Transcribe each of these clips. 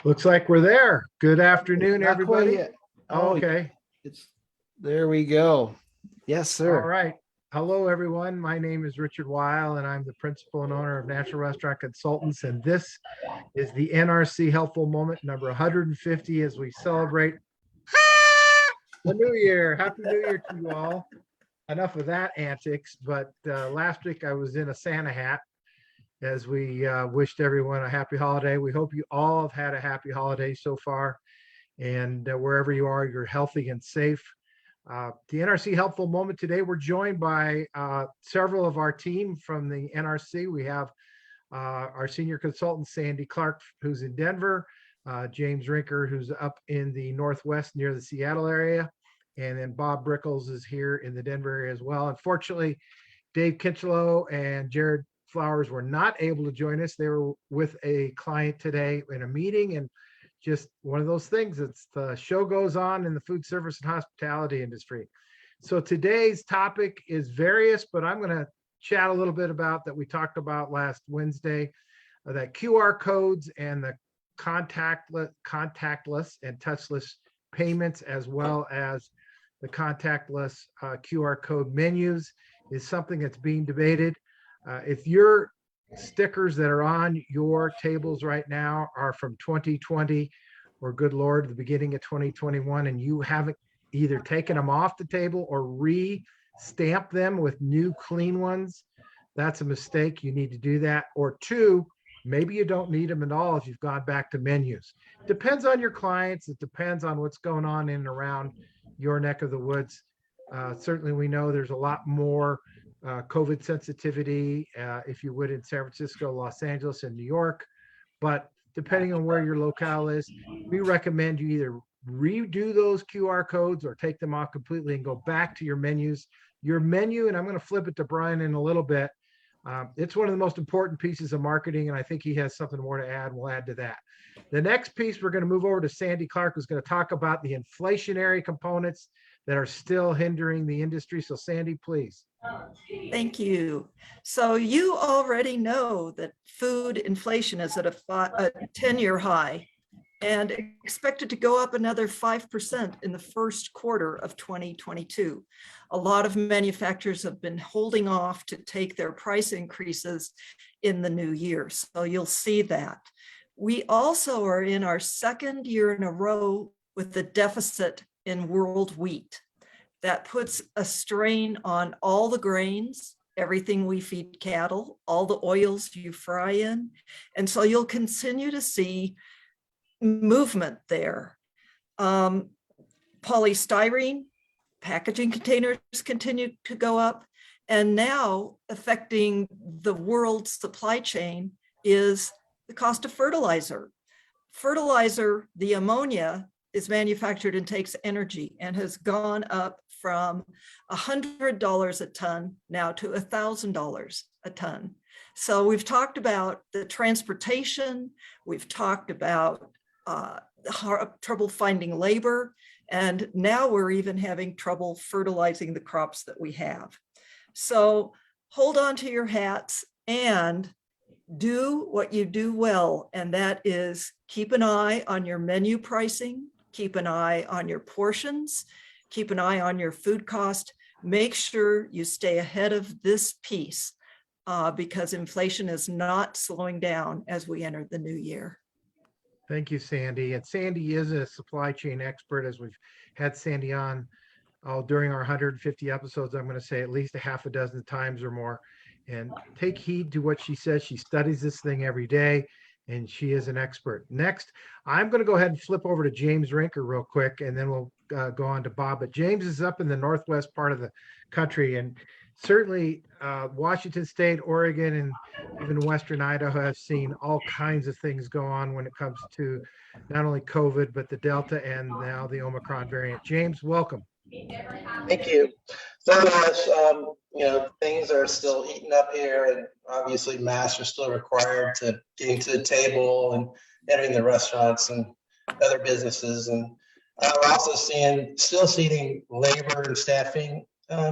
Looks like we're there. Good afternoon, Not quite everybody. yet. Oh, Okay. it's there we go. Yes, All sir. right. Hello, everyone. My name is Richard Weil, and I'm the principal and owner of National Restaurant Consultants. And this is the NRC Helpful Moment number 150 as we celebrate the new year. Happy New Year to you all. Enough of that antics. But last week I was in a Santa hat as we wished everyone a happy holiday. We hope you all have had a happy holiday so far. And wherever you are, you're healthy and safe. The NRC Helpful Moment today, we're joined by several of our team from the NRC. We have our senior consultant, Sandy Clark, who's in Denver, James Rinker, who's up in the Northwest near the Seattle area, and then Bob Brickles is here in the Denver area as well. Unfortunately, Dave Kinchelow and Jared Flowers were not able to join us. They were with a client today in a meeting, and just one of those things. It's the show goes on in the food service and hospitality industry. So today's topic is various, but I'm going to chat a little bit about that we talked about last Wednesday, that QR codes and the contactless and touchless payments, as well as the contactless QR code menus, is something that's being debated. If your stickers that are on your tables right now are from 2020 or, good Lord, the beginning of 2021, and you haven't either taken them off the table or re-stamped them with new clean ones, that's a mistake. You need to do that. Or two, maybe you don't need them at all if you've gone back to menus. Depends on your clients. It depends on what's going on in and around your neck of the woods. Certainly we know there's a lot more COVID sensitivity, if you would, in San Francisco, Los Angeles, and New York. But depending on where your locale is, we recommend you either redo those QR codes or take them off completely and go back to your menus. Your menu, and I'm going to flip it to Brian in a little bit. It's one of the most important pieces of marketing, and I think he has something more to add. We'll add to that. The next piece, we're going to move over to Sandy Clark, who's going to talk about the inflationary components that are still hindering the industry. So Sandy, please. Thank you. So you already know that food inflation is at a 10-year high and expected to go up another 5% in the first quarter of 2022. A lot of manufacturers have been holding off to take their price increases in the new year. So you'll see that. We also are in our second year in a row with the deficit in world wheat. That puts a strain on all the grains, everything we feed cattle, all the oils you fry in. And so you'll continue to see movement there. Polystyrene, packaging containers continue to go up. And now affecting the world's supply chain is the cost of fertilizer. Fertilizer, the ammonia, is manufactured and takes energy and has gone up from $100 a ton now to $1,000 a ton. So we've talked about the transportation, we've talked about trouble finding labor, and now we're even having trouble fertilizing the crops that we have. So hold on to your hats and do what you do well, and that is keep an eye on your menu pricing, keep an eye on your portions, keep an eye on your food cost. Make sure you stay ahead of this piece because inflation is not slowing down as we enter the new year. Thank you, Sandy. And Sandy is a supply chain expert, as we've had Sandy on during our 150 episodes. I'm going to say at least a half a dozen times or more. And take heed to what she says. She studies this thing every day, and she is an expert. Next, I'm going to go ahead and flip over to James Rinker real quick, and then we'll go on to Bob. But James is up in the northwest part of the country, and certainly Washington State, Oregon, and even Western Idaho have seen all kinds of things go on when it comes to not only COVID, but the Delta and now the Omicron variant. James, welcome. Thank you so much. Things are still heating up here, and obviously masks are still required to getting to the table and entering the restaurants and other businesses. And we're also still seeing labor and staffing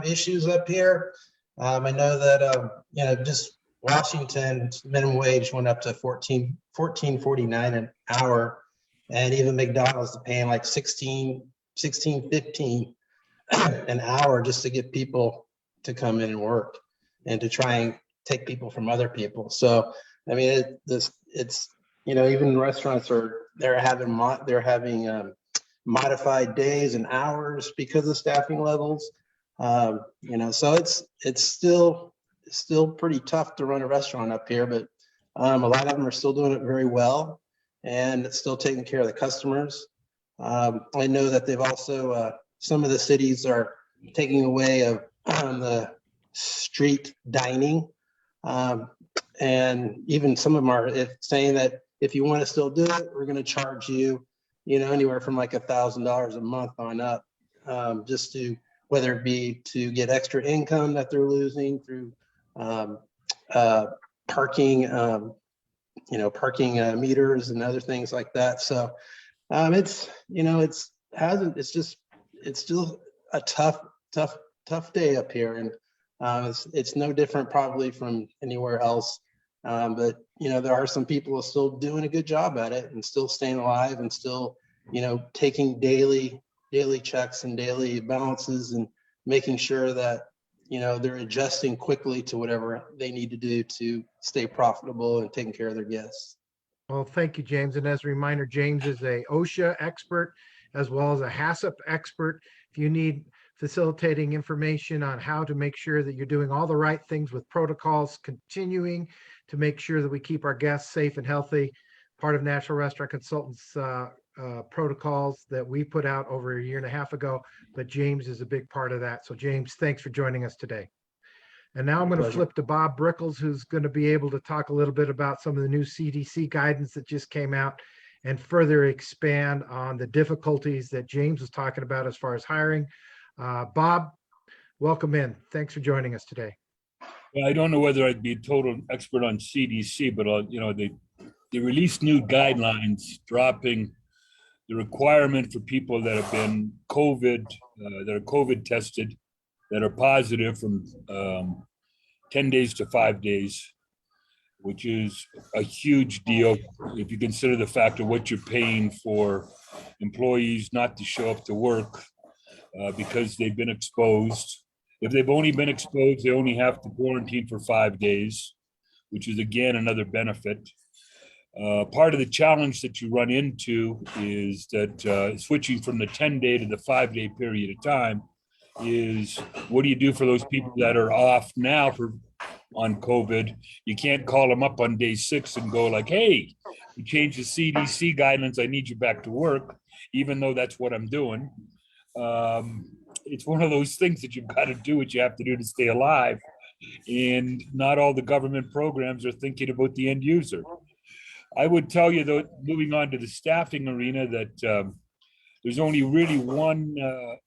issues up here. I know that just Washington's minimum wage went up to $14.49 an hour And even McDonald's is paying like 15 an hour just to get people to come in and work and to try and take people from other people. So, I mean, it's, even restaurants they're having modified days and hours because of staffing levels. So it's still pretty tough to run a restaurant up here, but a lot of them are still doing it very well and it's still taking care of the customers. I know that they've also, some of the cities are taking away of the street dining. And even some of them are saying that if you want to still do it, we're going to charge you, anywhere from like $1,000 a month on up, just to, whether it be to get extra income that they're losing through parking, parking meters and other things like that. So it's still a tough day up here, and it's no different probably from anywhere else. But there are some people who are still doing a good job at it and still staying alive and still, taking daily checks and daily balances and making sure that, they're adjusting quickly to whatever they need to do to stay profitable and taking care of their guests. Well, thank you, James. And as a reminder, James is a OSHA expert as well as a HACCP expert. If you need facilitating information on how to make sure that you're doing all the right things with protocols, continuing to make sure that we keep our guests safe and healthy, part of National Restaurant Consultants protocols that we put out over a year and a half ago, but James is a big part of that. So James, thanks for joining us today. And now I'm going to flip to Bob Brickles, who's going to be able to talk a little bit about some of the new CDC guidance that just came out and further expand on the difficulties that James was talking about as far as hiring. Bob, welcome in. Thanks for joining us today. Well, I don't know whether I'd be a total expert on CDC, but they released new guidelines dropping the requirement for people that have been that are COVID tested, that are positive from 10 days to 5 days, which is a huge deal if you consider the fact of what you're paying for employees not to show up to work because they've been exposed. If they've only been exposed, they only have to quarantine for 5 days, which is again another benefit. Part of the challenge that you run into is that switching from the 10-day to the 5-day period of time is, what do you do for those people that are off now on COVID? You can't call them up on day 6 and go like, hey, we changed the CDC guidelines, I need you back to work, even though that's what I'm doing. It's one of those things that you've got to do what you have to do to stay alive. And not all the government programs are thinking about the end user. I would tell you, though, moving on to the staffing arena, that there's only really one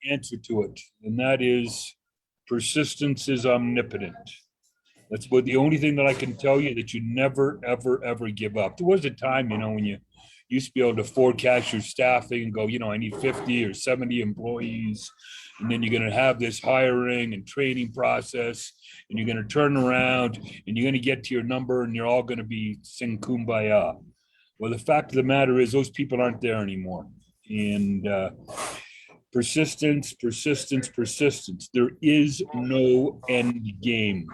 answer to it, and that is persistence is omnipotent. That's about the only thing that I can tell you, that you never, ever, ever give up. There was a time, when you used to be able to forecast your staffing and go, I need 50 or 70 employees, and then you're going to have this hiring and training process, and you're going to turn around and you're going to get to your number and you're all going to be sing kumbaya. Well, the fact of the matter is those people aren't there anymore. And persistence. There is no end game.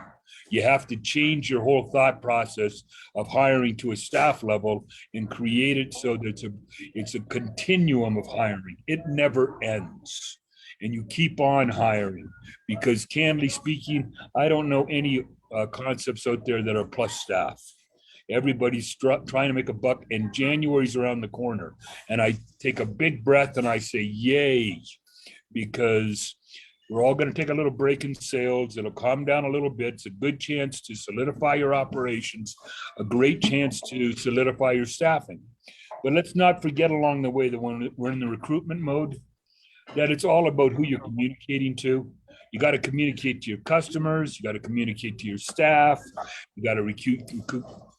You have to change your whole thought process of hiring to a staff level and create it so that it's a continuum of hiring. It never ends. And you keep on hiring, because candidly speaking, I don't know any concepts out there that are plus staff. Everybody's trying to make a buck, and January's around the corner. And I take a big breath and I say, yay, because we're all going to take a little break in sales. It'll calm down a little bit. It's a good chance to solidify your operations, a great chance to solidify your staffing. But let's not forget along the way that when we're in the recruitment mode, that it's all about who you're communicating to. You got to communicate to your customers. You got to communicate to your staff. You got to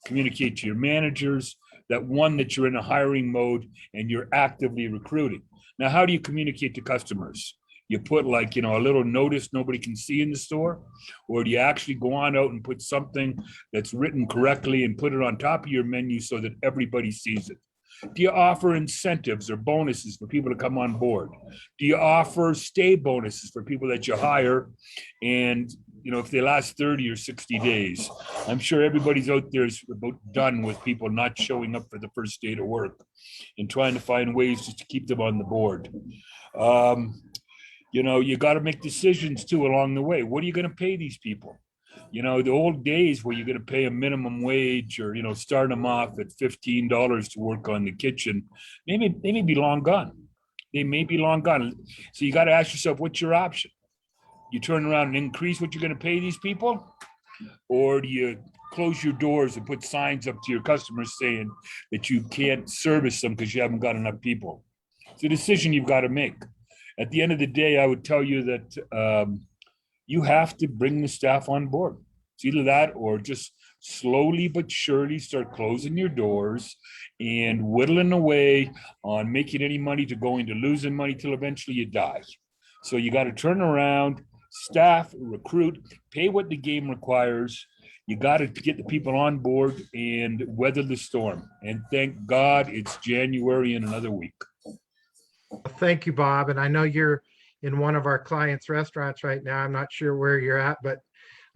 communicate to your managers that you're in a hiring mode and you're actively recruiting. Now, how do you communicate to customers? You put a little notice nobody can see in the store, or do you actually go on out and put something that's written correctly and put it on top of your menu so that everybody sees it? Do you offer incentives or bonuses for people to come on board? Do you offer stay bonuses for people that you hire? And, you know, if they last 30 or 60 days, I'm sure everybody's out there is about done with people not showing up for the first day to work and trying to find ways just to keep them on the board. You know, you got to make decisions too along the way. What are you going to pay these people? You know, the old days where you're going to pay a minimum wage or, you know, start them off at $15 to work on the kitchen, they may be long gone. They may be long gone. So you got to ask yourself, what's your option? You turn around and increase what you're going to pay these people? Or do you close your doors and put signs up to your customers saying that you can't service them because you haven't got enough people? It's a decision you've got to make. At the end of the day, I would tell you that you have to bring the staff on board. It's either that or just slowly but surely start closing your doors and whittling away on making any money to going to losing money till eventually you die. So you got to turn around, staff, recruit, pay what the game requires. You got to get the people on board and weather the storm. And thank God it's January in another week. Thank you, Bob. And I know you're in one of our clients' restaurants right now. I'm not sure where you're at, but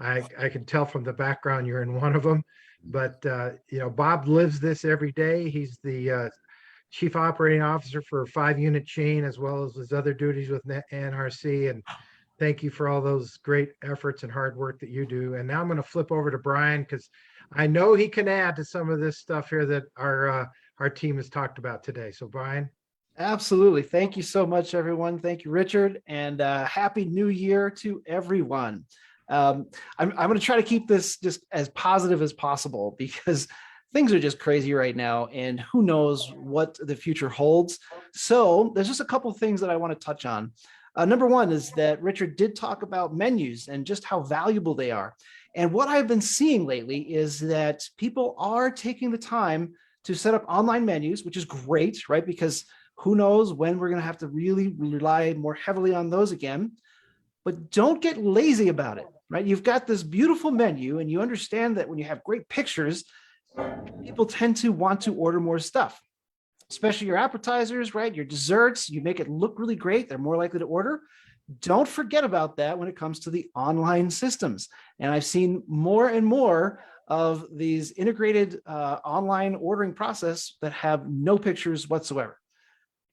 I can tell from the background you're in one of them. But, you know, Bob lives this every day. He's the chief operating officer for a 5-unit chain, as well as his other duties with NRC. And thank you for all those great efforts and hard work that you do. And now I'm going to flip over to Brian, because I know he can add to some of this stuff here that our team has talked about today. So, Brian. Absolutely. Thank you so much, everyone. Thank you, Richard, and Happy New Year to everyone. I'm going to try to keep this just as positive as possible because things are just crazy right now, and who knows what the future holds. So there's just a couple of things that I want to touch on. Number one is that Richard did talk about menus and just how valuable they are. And what I've been seeing lately is that people are taking the time to set up online menus, which is great, right? Because who knows when we're going to have to really rely more heavily on those again. But don't get lazy about it, right? You've got this beautiful menu, and you understand that when you have great pictures, people tend to want to order more stuff, especially your appetizers, right? Your desserts, you make it look really great. They're more likely to order. Don't forget about that when it comes to the online systems. And I've seen more and more of these integrated online ordering process that have no pictures whatsoever.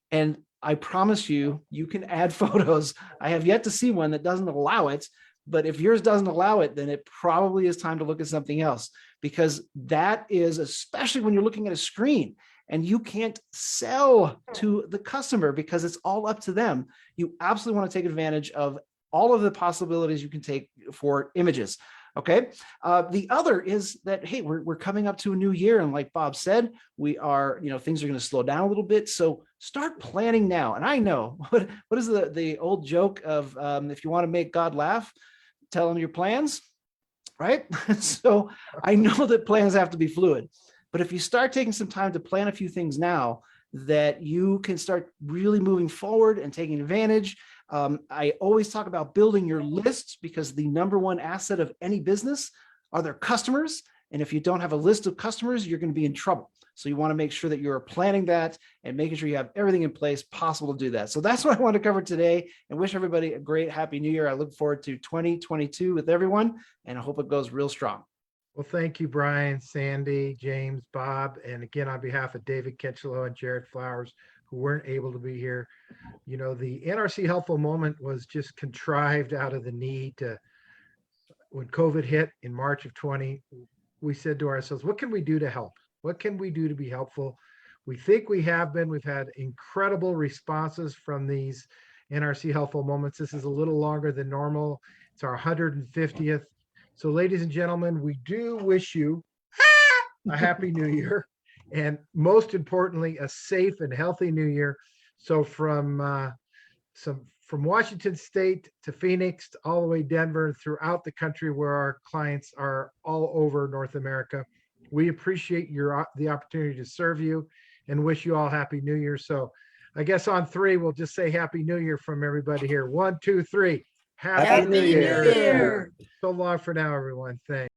And I promise you, you can add photos. I have yet to see one that doesn't allow it, but if yours doesn't allow it, then it probably is time to look at something else, because that is, especially when you're looking at a screen and you can't sell to the customer because it's all up to them. You absolutely want to take advantage of all of the possibilities you can take for images. Okay. The other is that, hey, we're coming up to a new year. And like Bob said, we are, things are going to slow down a little bit. So start planning now. And I know what is the old joke of if you want to make God laugh, tell him your plans, right? So I know that plans have to be fluid, but if you start taking some time to plan a few things now, that you can start really moving forward and taking advantage. I always talk about building your lists, because the number one asset of any business are their customers. And if you don't have a list of customers, you're going to be in trouble. So you want to make sure that you're planning that and making sure you have everything in place possible to do that. So that's what I want to cover today, and wish everybody a great Happy New Year. I look forward to 2022 with everyone, and I hope it goes real strong. Well, thank you, Brian, Sandy, James, Bob, and again, on behalf of David Kinchelow and Jared Flowers, who weren't able to be here. The NRC Helpful Moment was just contrived out of the need to, when COVID hit in March of 20, we said to ourselves, what can we do to help? What can we do to be helpful? We think we have been. We've had incredible responses from these NRC Helpful Moments. This is a little longer than normal. It's our 150th. So ladies and gentlemen, we do wish you a Happy New Year, and most importantly, a safe and healthy New Year. So from Washington State to Phoenix, all the way Denver, throughout the country where our clients are all over North America, we appreciate the opportunity to serve you and wish you all Happy New Year. So I guess on 3, we'll just say Happy New Year from everybody here. 1, 2, 3. Happy New Year. So long for now, everyone. Thanks.